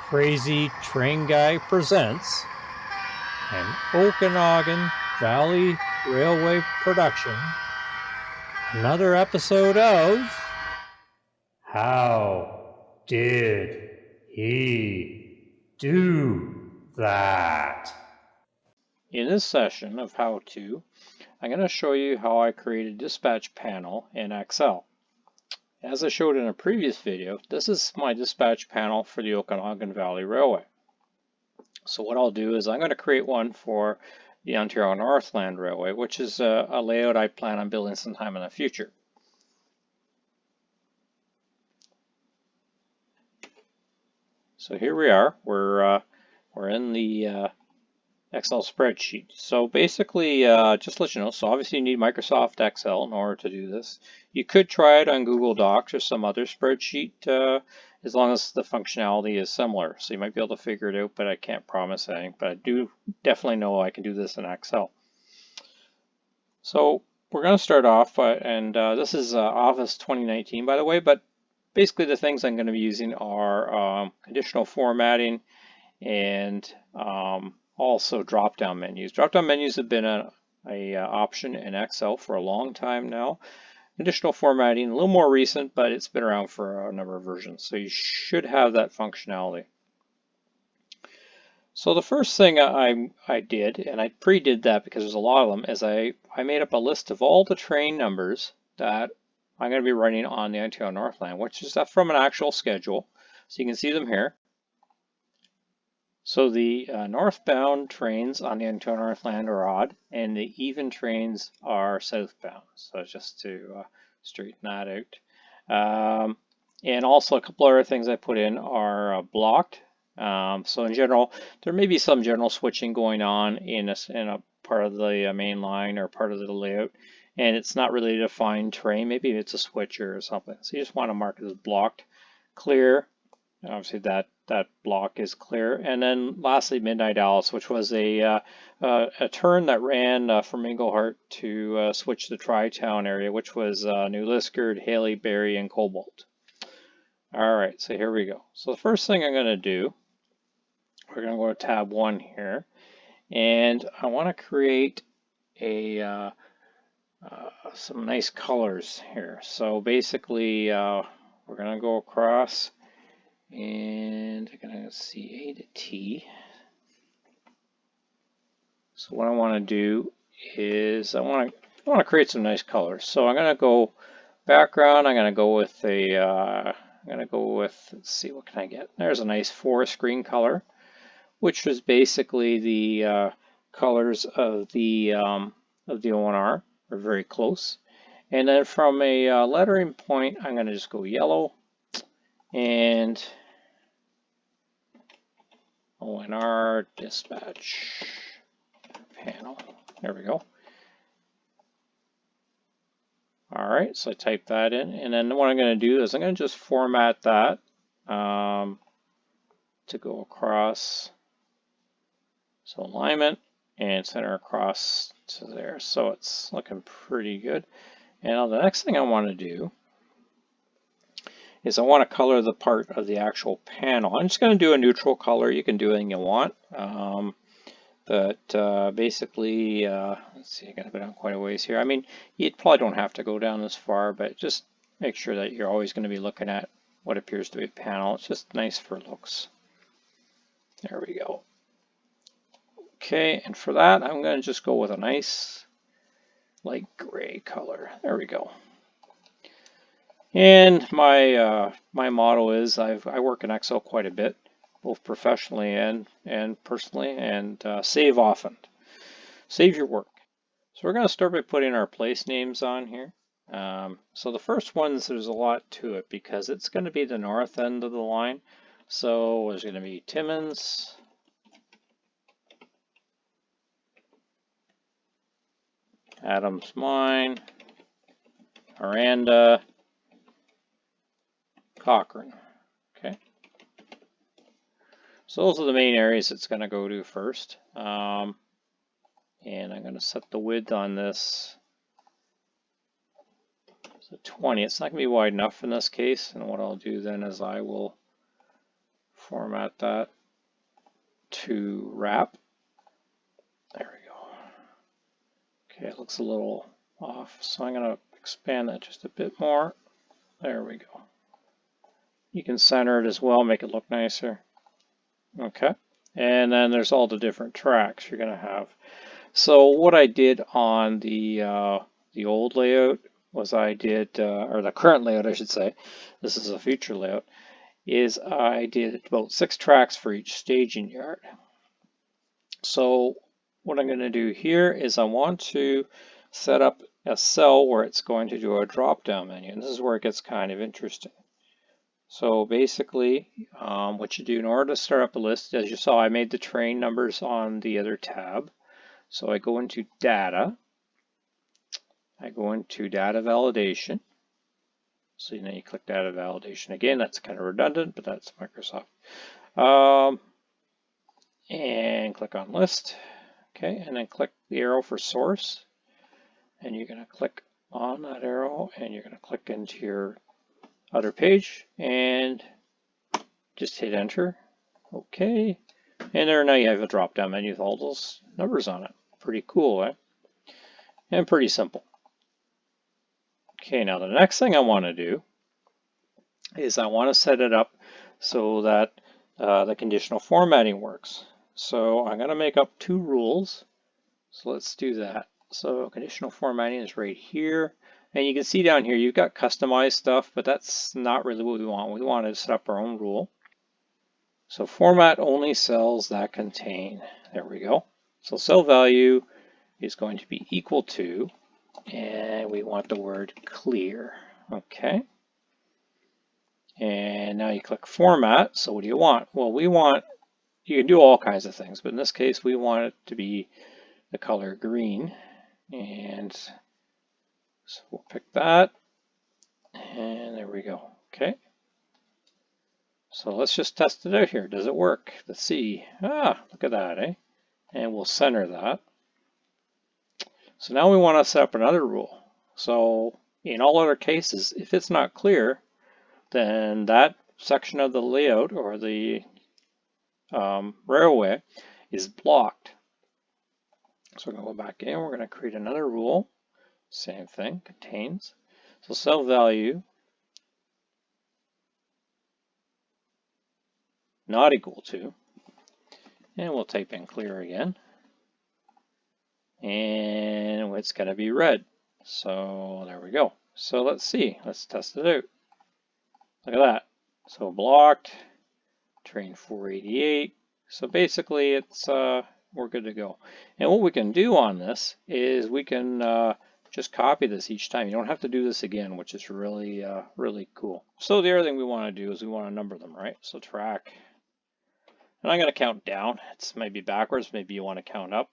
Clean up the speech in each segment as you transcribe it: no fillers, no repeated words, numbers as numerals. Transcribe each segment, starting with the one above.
Crazy Train Guy presents an Okanagan Valley Railway production. Another episode of How Did He Do That? In this session of How To, I'm going to show you how I created a dispatch panel in Excel. As I showed in a previous video, this is my dispatch panel for the Okanagan Valley Railway. So what I'll do is I'm going to create one for the Ontario Northland Railway, which is a layout I plan on building sometime in the future. So here we are. We're in the Excel spreadsheet. So basically, just to let you know, so obviously you need Microsoft Excel in order to do this. You could try it on Google Docs or some other spreadsheet as long as the functionality is similar. So you might be able to figure it out, but I can't promise anything. But I do definitely know I can do this in Excel. So we're going to start off, and this is Office 2019, by the way, but basically the things I'm going to be using are conditional formatting and also drop-down menus. Drop-down menus have been an option in Excel for a long time now. Conditional formatting, a little more recent, but it's been around for a number of versions, so you should have that functionality. So the first thing I did, and I pre-did that because there's a lot of them, is I made up a list of all the train numbers that I'm going to be running on the Ontario Northland, which is from an actual schedule. So you can see them here. So the northbound trains on the Ontario Northland are odd, and the even trains are southbound. So just to straighten that out. And also a couple other things I put in are blocked. So in general, there may be some general switching going on in a part of the main line or part of the layout, and it's not really a defined train. Maybe it's a switcher or something. So you just want to mark it as blocked, clear. Obviously that block is clear. And then lastly, Midnight Alice, which was a turn that ran from Englehart to switch the Tri-Town area, which was New Liskeard, Haley, Barrie, and Cobalt. All right, so here we go. So the first thing I'm going to do, we're going to go to tab 1 here, and I want to create a some nice colors here. So basically, we're going to go across, and I'm going to see A to T. So what I want to do is I want to create some nice colors. So I'm going to go background. I'm going to go with let's see, what can I get? There's a nice forest green color, which was basically the colors of the ONR. They're very close. And then from a lettering point, I'm going to just go yellow and ONR dispatch panel. There we go. All right, so I type that in, and then what I'm going to do is I'm going to just format that to go across. So alignment and center across to there. So it's looking pretty good. And now the next thing I want to do is I want to color the part of the actual panel. I'm just going to do a neutral color. You can do anything you want. But basically, let's see, I got to go down quite a ways here. I mean, you probably don't have to go down this far, but just make sure that you're always going to be looking at what appears to be a panel. It's just nice for looks. There we go. Okay, and for that, I'm going to just go with a nice light gray color. There we go. And my my motto is I work in Excel quite a bit, both professionally and personally, and save often. Save your work. So we're going to start by putting our place names on here. So the first ones, there's a lot to it because it's going to be the north end of the line. So there's going to be Timmins, Adams Mine, Aranda, Cochrane. Okay. So those are the main areas it's going to go to first. And I'm going to set the width on this to 20. It's not going to be wide enough in this case. And what I'll do then is I will format that to wrap. There we go. Okay, it looks a little off, so I'm going to expand that just a bit more. There we go. You can center it as well, make it look nicer. Okay, and then there's all the different tracks you're going to have. So what I did on the old layout was I did, or the current layout I should say, this is a future layout, is I did about 6 tracks for each staging yard. So what I'm going to do here is I want to set up a cell where it's going to do a drop-down menu, and this is where it gets kind of interesting. So basically, what you do in order to start up a list, as you saw, I made the train numbers on the other tab. So I go into Data, I go into Data Validation. So then you click Data Validation again. That's kind of redundant, but that's Microsoft. And click on List. Okay, and then click the arrow for Source. And you're going to click on that arrow, and you're going to click into your other page, and just hit Enter. Okay, and there now you have a drop-down menu with all those numbers on it. Pretty cool, eh? And pretty simple. Okay, now the next thing I want to do is I want to set it up so that the conditional formatting works. So I'm going to make up 2 rules. So let's do that. So conditional formatting is right here. And you can see down here you've got customized stuff, but that's not really what we want. We want to set up our own rule. So format only cells that contain, there we go. So cell value is going to be equal to, and we want the word clear. Okay. And now you click format. So what do you want? Well, we want, you can do all kinds of things, but in this case we want it to be the color green. And so we'll pick that. And there we go. Okay. So let's just test it out here. Does it work? Let's see. Ah, look at that, eh? And we'll center that. So now we want to set up another rule. So in all other cases, if it's not clear, then that section of the layout or the railway is blocked. So we're going to go back in. We're going to create another rule. Same thing, contains. So cell value not equal to, and we'll type in clear again, and it's going to be red. So there we go. So let's see, let's test it out. Look at that. So blocked, train 488. So basically it's we're good to go. And what we can do on this is we can just copy this each time. You don't have to do this again, which is really really cool. So the other thing we want to do is we want to number them, right? So track. And I'm going to count down. It's maybe backwards. Maybe you want to count up.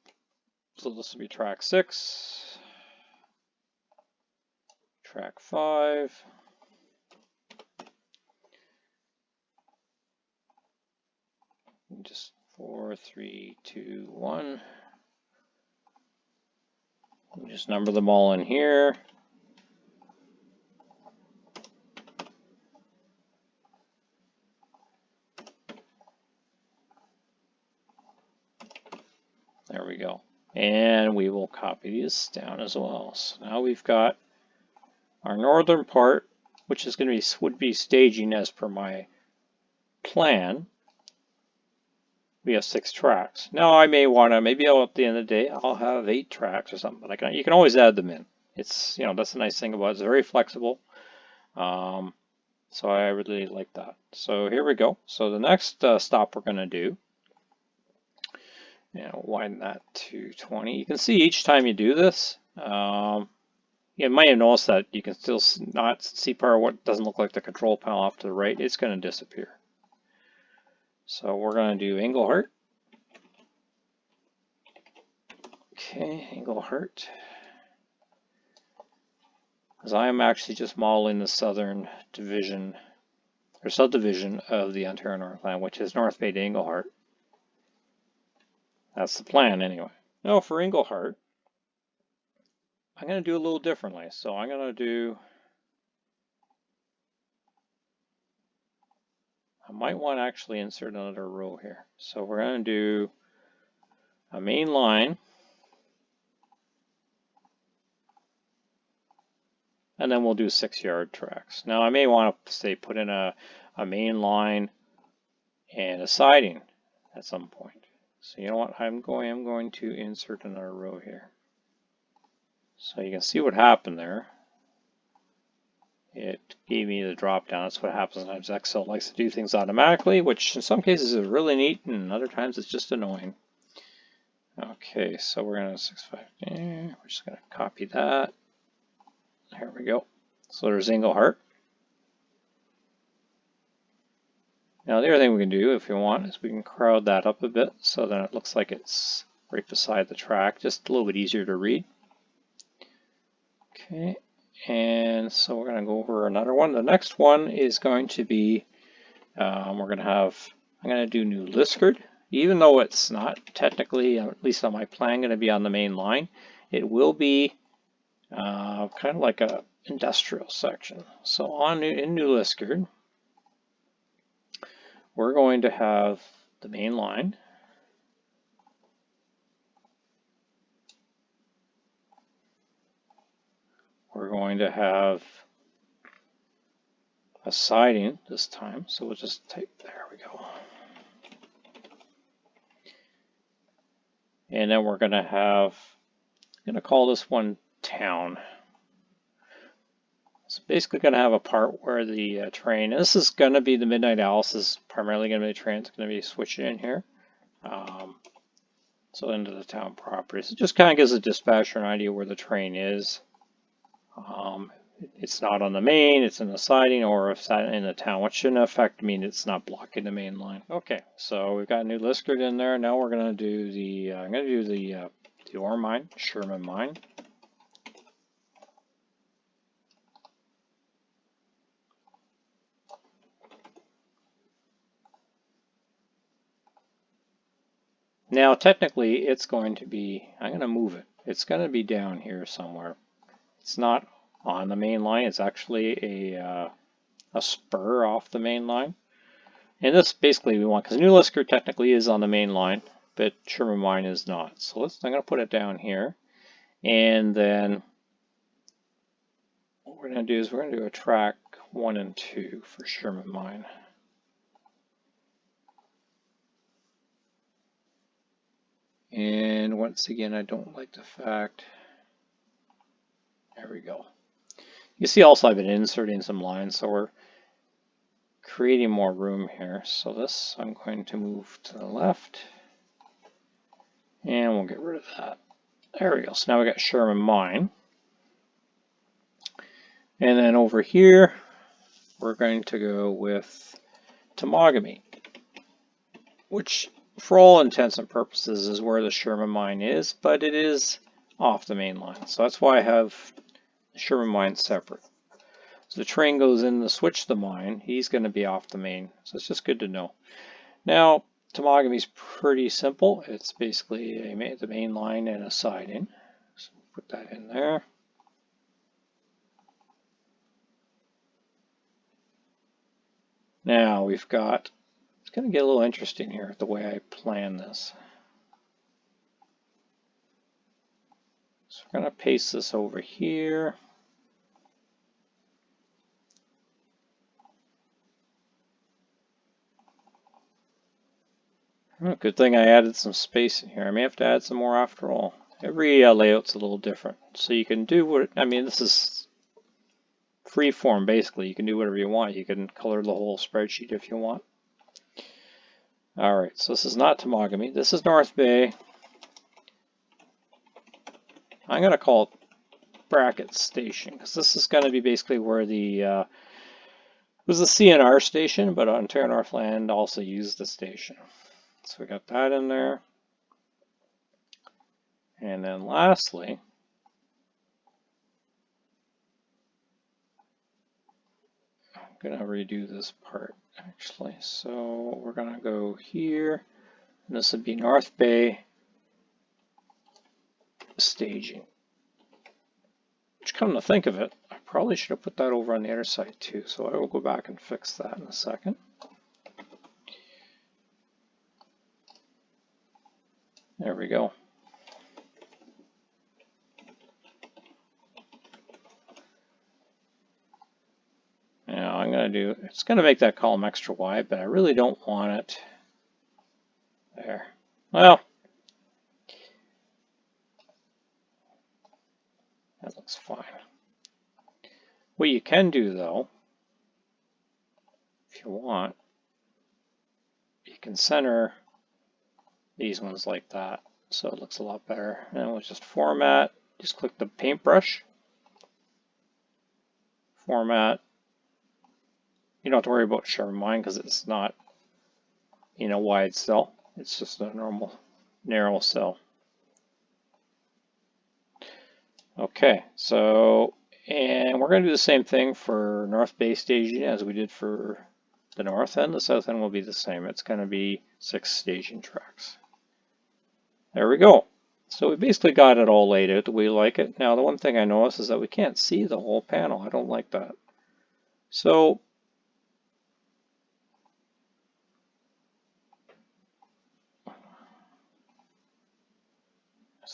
So this will be track 6, track 5, just 4, 3, 2, 1. Just number them all in here. There we go. And we will copy these down as well. So now we've got our northern part, which is going to be would be staging as per my plan. We have 6 tracks. Now I may want to, maybe at the end of the day, I'll have 8 tracks or something. But you can always add them in. It's, you know, that's the nice thing about it. It's very flexible. So I really like that. So here we go. So the next stop we're going to do, widen that to 20. You can see each time you do this, you might have noticed that you can still not see part of what doesn't look like the control panel off to the right. It's going to disappear. So we're going to do Englehart. Okay, Englehart. Because I am actually just modeling the southern division or subdivision of the Ontario Northland, which is North Bay to Englehart. That's the plan anyway. Now for Englehart, I'm going to do a little differently. So I'm going to do, I might want to actually insert another row here. So we're going to do a main line, and then we'll do 6-yard tracks. Now I may want to say put in a main line and a siding at some point. So you know what, I'm going to insert another row here. So you can see what happened there. It gave me the drop down. That's what happens sometimes. Excel likes to do things automatically, which in some cases is really neat, and other times it's just annoying. Okay, so we're going to 6.5. We're just going to copy that. There we go. So there's Englehart. Now the other thing we can do if we want is we can crowd that up a bit so that it looks like it's right beside the track, just a little bit easier to read. Okay, and so we're going to go over another one. The next one is going to be, I'm going to do New Liskeard. Even though it's not technically, at least on my plan, going to be on the main line, it will be kind of like a industrial section. So in New Liskeard, we're going to have the main line. We're going to have a siding this time, so we'll just type, there we go. And then we're going to have, I'm going to call this one town. It's basically going to have a part where the train, this is going to be the Midnight Owl. This is primarily going to be the train. It's going to be switching in here. So into the town property. So it just kind of gives the dispatcher an idea where the train is. It's not on the main, it's in the siding, or if it's in the town, which shouldn't affect mean it's not blocking the main line. Okay, so we've got New Liskeard in there. Now we're going to do the, I'm going to do the ore mine, Sherman Mine. Now technically it's going to be, I'm going to move it. It's going to be down here somewhere. It's not on the main line. It's actually a spur off the main line. And this basically we want, because New Liskeard technically is on the main line, but Sherman Mine is not. So I'm going to put it down here. And then what we're going to do is we're going to do a track 1 and 2 for Sherman Mine. And once again, I don't like the fact, there we go. You see also I've been inserting some lines, so we're creating more room here. So this I'm going to move to the left, and we'll get rid of that. There we go. So now we got Sherman Mine. And then over here, we're going to go with Temagami, which for all intents and purposes is where the Sherman Mine is, but it is off the main line. So that's why I have Sherman Mine separate. So the train goes in to switch the mine, he's going to be off the main. So it's just good to know. Now, Temagami is pretty simple. It's basically the main line and a siding. So put that in there. Now we've got, it's going to get a little interesting here the way I plan this. So we're going to paste this over here. Good thing I added some space in here. I may have to add some more after all. Every layout's a little different. So you can do what, I mean, this is free form basically. You can do whatever you want. You can color the whole spreadsheet if you want. Alright, so this is not Temagami. This is North Bay. I'm going to call it Bracket Station, because this is going to be basically where the, it was the CNR station, but Ontario Northland also used the station. So we got that in there. And then lastly, I'm going to redo this part actually. So we're going to go here, and this would be North Bay staging. Which, come to think of it, probably should have put that over on the other side too, so I will go back and fix that in a second. There we go. Now I'm going to do, it's going to make that column extra wide, but I really don't want it there. Well, that looks fine. What you can do though, if you want, you can center these ones like that, so it looks a lot better. And we'll just format, just click the paintbrush, format. You don't have to worry about sharing mine because it's not in a wide cell. It's just a normal narrow cell. Okay, so, and we're going to do the same thing for North Bay staging as we did for the north end. The south end will be the same. It's going to be 6 staging tracks. There we go. So we basically got it all laid out the way we like it. Now the one thing I noticed is that we can't see the whole panel. I don't like that. So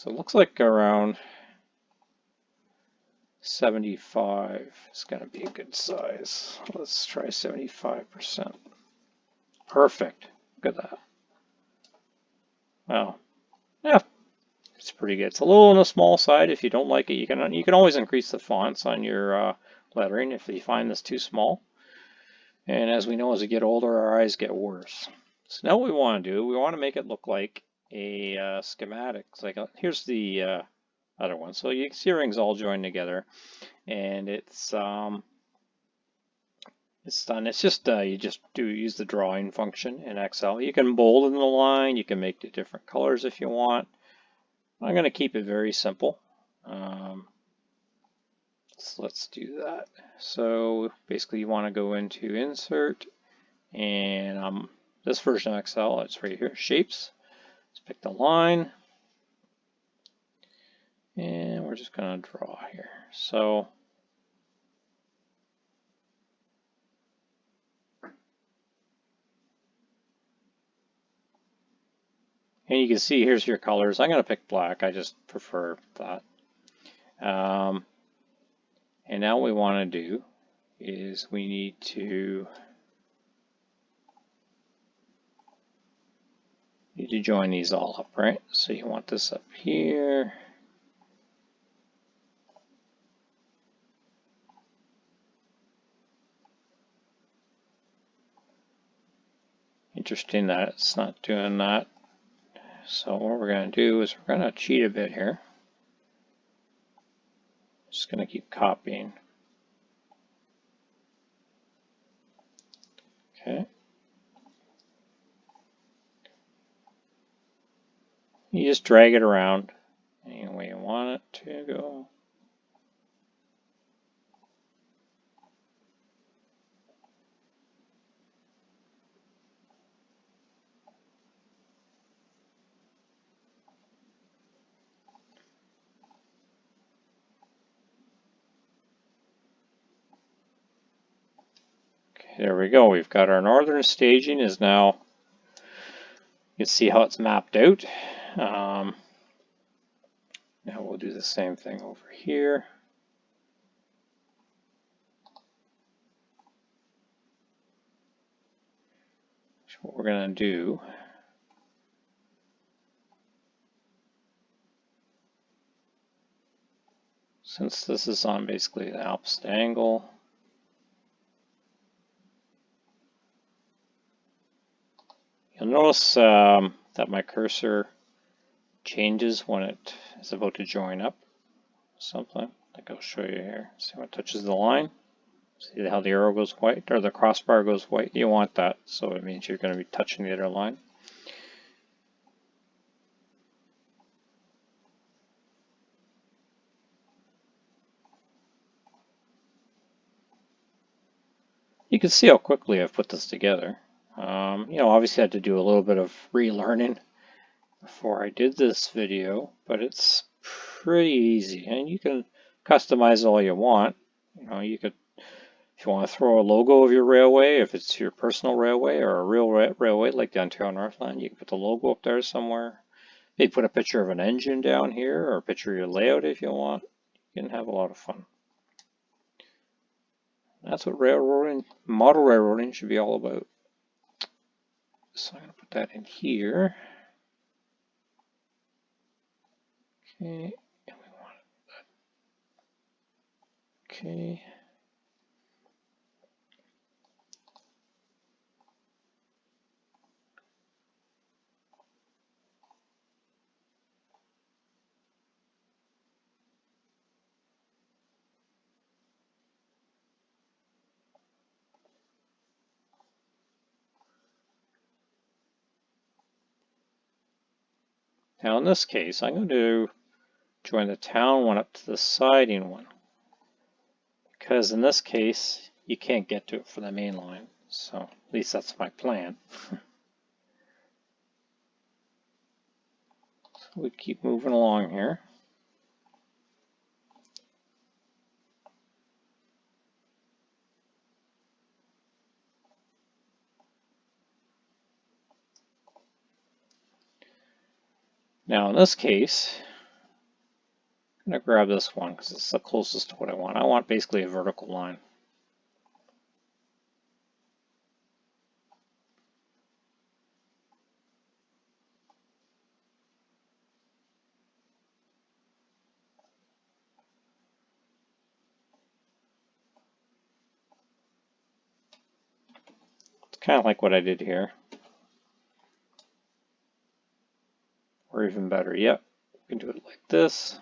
it looks like around 75 is going to be a good size. Let's try 75%. Perfect. Look at that. Wow. Yeah, it's pretty good. It's a little on the small side. If you don't like it, you can always increase the fonts on your lettering if you find this too small. And as we know, as we get older, our eyes get worse. So now what we want to do, we want to make it look like a schematic. It's like here's the other one. So you see everything's all joined together, and it's done. It's just you just use the drawing function in Excel. You can bold in the line. You can make the different colors if you want. I'm going to keep it very simple. So let's do that. So basically, you want to go into Insert, and this version of Excel, it's right here, Shapes. Let's pick the line, and we're just going to draw here. So and you can see here's your colors. I'm going to pick black. I just prefer that. And now what we want to do is we need to join these all up, right? So you want this up here. Interesting that it's not doing that. So what we're going to do is we're going to cheat a bit here. Just going to keep copying. Okay. You just drag it around any way you want it to go. There we go. We've got our northern staging is now, you can see how it's mapped out. Now we'll do the same thing over here. So what we're going to do, since this is on basically the opposite angle, you'll notice that my cursor changes when it is about to join up something. Like I'll show you here. See when it touches the line. See how the arrow goes white, or the crossbar goes white? You want that, so it means you're going to be touching the other line. You can see how quickly I've put this together. You know, obviously I had to do a little bit of relearning before I did this video, but it's pretty easy, and you can customize all you want. You know, you could, if you want to throw a logo of your railway, if it's your personal railway or a real railway like the Ontario Northland, you can put the logo up there somewhere. Maybe put a picture of an engine down here, or a picture of your layout if you want. You can have a lot of fun. That's what railroading, model railroading should be all about. So I'm going to put that in here. Okay, and we want that. Okay. Now in this case, I'm going to join the town one up to the siding one. Because in this case, you can't get to it from the main line. So at least that's my plan. So we keep moving along here. Now in this case, I'm going to grab this one because it's the closest to what I want. I want basically a vertical line. It's kind of like what I did here. Or even better yet, we can do it like this.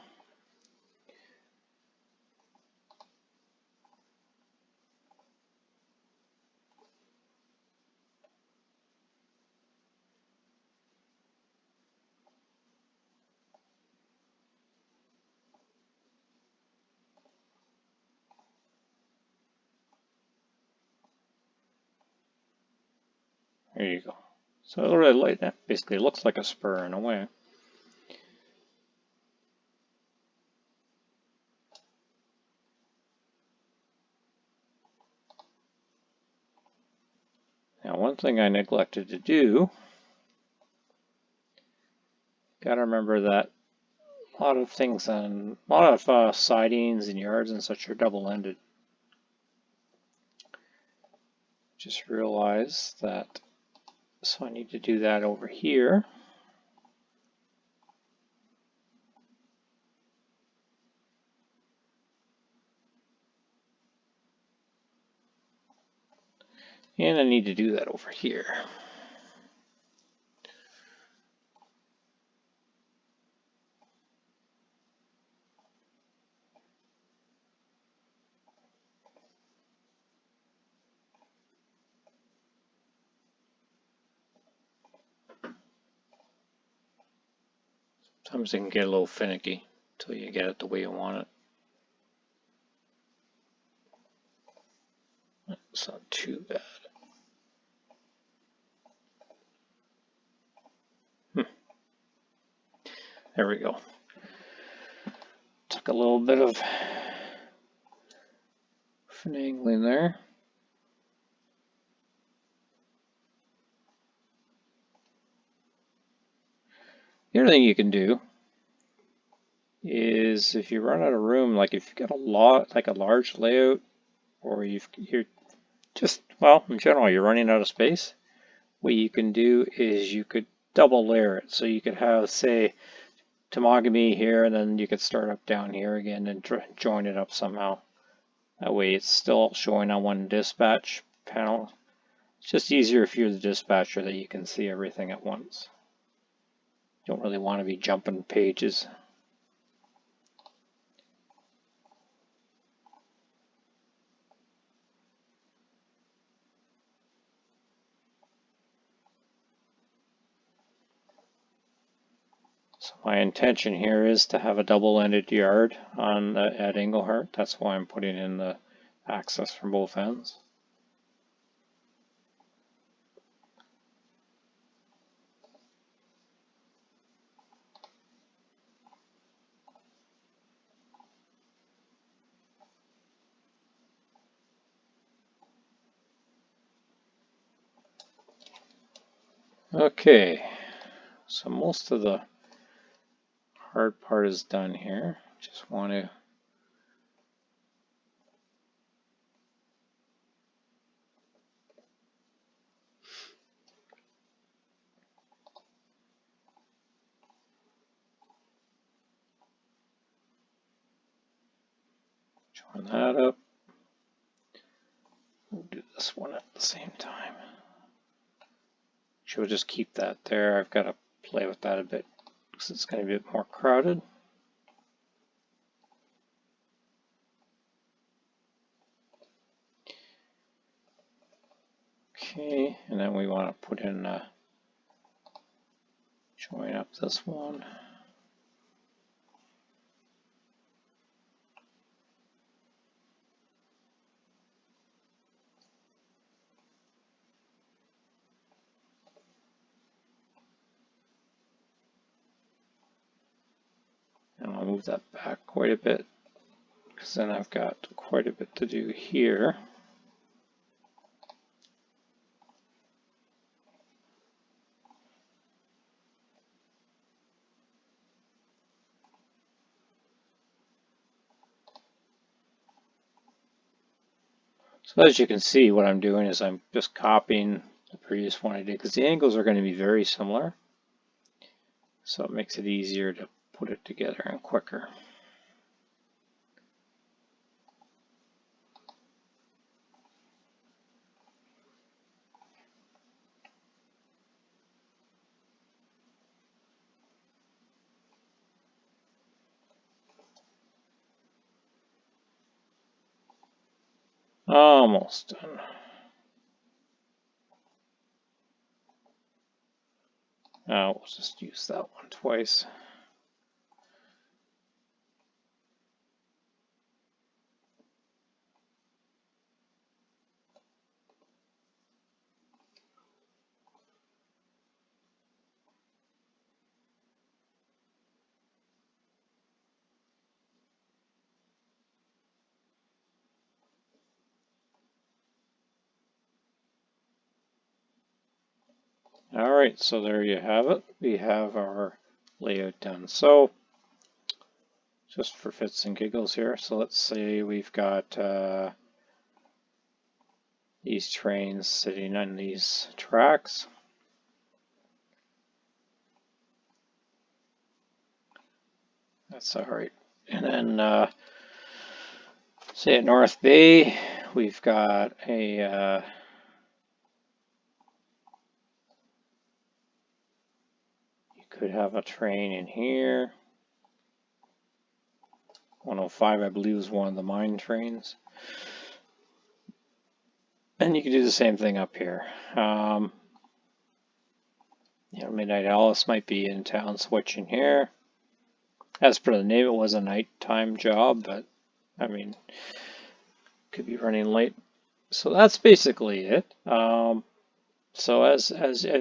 There you go. So it really like that. Basically looks like a spur in a way. Now one thing I neglected to do, gotta remember that a lot of things on, a lot of sidings and yards and such are double-ended. Just realize that, so I need to do that over here. And I need to do that over here. Sometimes it can get a little finicky until you get it the way you want it. It's not too bad. There we go. Took a little bit of finagling there. The other thing you can do is if you run out of room, like if you've got a lot, like a large layout, or you're just, well, in general, you're running out of space, what you can do is you could double layer it. So you could have, say, Temagami here, and then you could start up down here again and join it up somehow. That way it's still showing on one dispatch panel. It's just easier if you're the dispatcher that you can see everything at once. You don't really want to be jumping pages. So my intention here is to have a double-ended yard on at Englehart. That's why I'm putting in the access from both ends. Okay, so most of the hard part is done here. Just want to join that up. We'll do this one at the same time. Should we just keep that there? I've got to play with that a bit because it's going to be a bit more crowded. Okay, and then we want to put in join up this one. And I'll move that back quite a bit because then I've got quite a bit to do here. So as you can see, what I'm doing is I'm just copying the previous one I did because the angles are going to be very similar. So it makes it easier to put it together and quicker. Almost done. We'll just use that one twice. All right, so there you have it. We have our layout done. So just for fits and giggles here, so let's say we've got these trains sitting on these tracks. That's all right. And then say at North Bay, we've got a could have a train in here. 105, I believe, is one of the mine trains. And you can do the same thing up here. You know, Midnight Alice might be in town switching here. As per the name, it was a nighttime job, but I mean, could be running late. So that's basically it. So as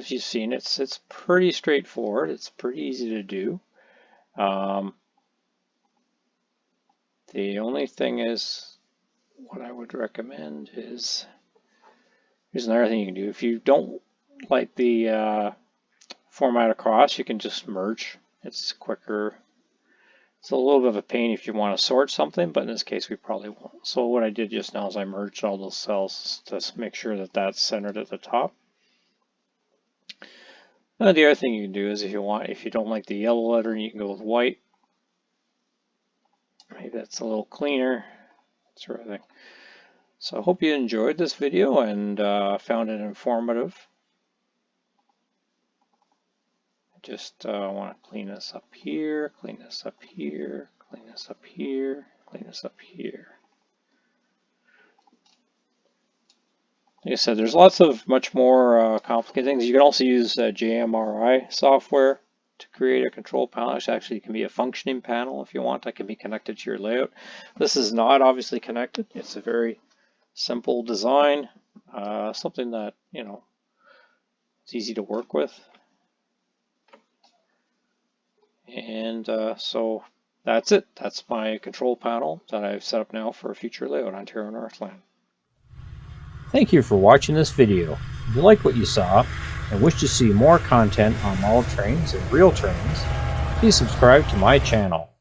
you've seen, it's pretty straightforward. It's pretty easy to do. The only thing is, what I would recommend is, here's another thing you can do. If you don't like the format across, you can just merge. It's quicker. It's a little bit of a pain if you want to sort something, but in this case we probably won't. So what I did just now is I merged all those cells to make sure that that's centered at the top. The other thing you can do is if you don't like the yellow lettering, you can go with white. Maybe that's a little cleaner, sort of thing. So I hope you enjoyed this video and found it informative. I just want to clean this up here, clean this up here, clean this up here, clean this up here. Like I said, there's lots of much more complicated things. You can also use JMRI software to create a control panel. Actually, it can be a functioning panel if you want. That can be connected to your layout. This is not obviously connected. It's a very simple design, something that, you know, it's easy to work with. And so that's it. That's my control panel that I've set up now for a future layout on Ontario Northland. Thank you for watching this video. If you liked what you saw and wish to see more content on model trains and real trains, please subscribe to my channel.